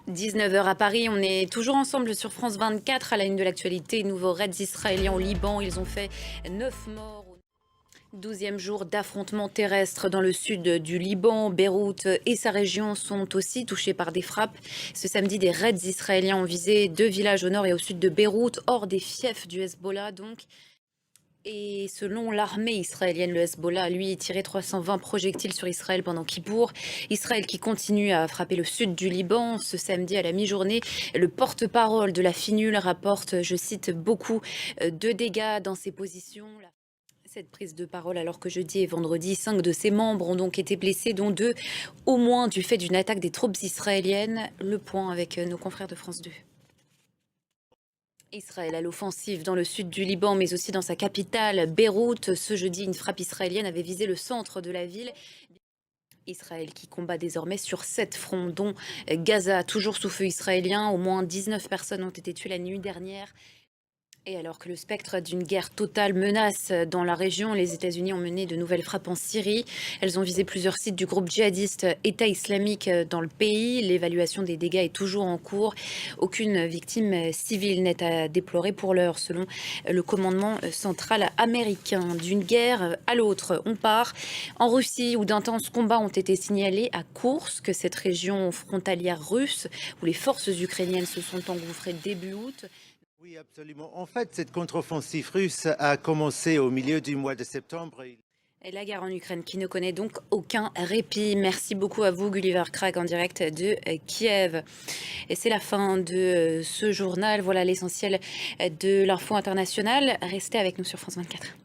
19 h à Paris, on est toujours ensemble sur France 24 à la une de l'actualité. Nouveaux raids israéliens au Liban, ils ont fait 9 morts. 12e jour d'affrontements terrestres dans le sud du Liban. Beyrouth et sa région sont aussi touchés par des frappes. Ce samedi, des raids israéliens ont visé 2 villages au nord et au sud de Beyrouth, hors des fiefs du Hezbollah donc. Et selon l'armée israélienne, le Hezbollah a lui tiré 320 projectiles sur Israël pendant Kippour. Israël qui continue à frapper le sud du Liban. Ce samedi à la mi-journée, le porte-parole de la FINUL rapporte, je cite, beaucoup de dégâts dans ses positions. Cette prise de parole alors que jeudi et vendredi, 5 de ses membres ont donc été blessés, dont 2 au moins du fait d'une attaque des troupes israéliennes. Le point avec nos confrères de France 2. Israël à l'offensive dans le sud du Liban, mais aussi dans sa capitale, Beyrouth. Ce jeudi, une frappe israélienne avait visé le centre de la ville. Israël qui combat désormais sur 7 fronts, dont Gaza, toujours sous feu israélien. Au moins 19 personnes ont été tuées la nuit dernière. Et alors que le spectre d'une guerre totale menace dans la région, les États-Unis ont mené de nouvelles frappes en Syrie. Elles ont visé plusieurs sites du groupe djihadiste État islamique dans le pays. L'évaluation des dégâts est toujours en cours. Aucune victime civile n'est à déplorer pour l'heure, selon le commandement central américain. D'une guerre à l'autre, on part en Russie, où d'intenses combats ont été signalés à Koursk, cette région frontalière russe, où les forces ukrainiennes se sont engouffrées début août. Oui, absolument. En fait, cette contre-offensive russe a commencé au milieu du mois de septembre. Et la guerre en Ukraine qui ne connaît donc aucun répit. Merci beaucoup à vous, Gulliver Krag, en direct de Kiev. Et c'est la fin de ce journal. Voilà l'essentiel de l'info internationale. Restez avec nous sur France 24.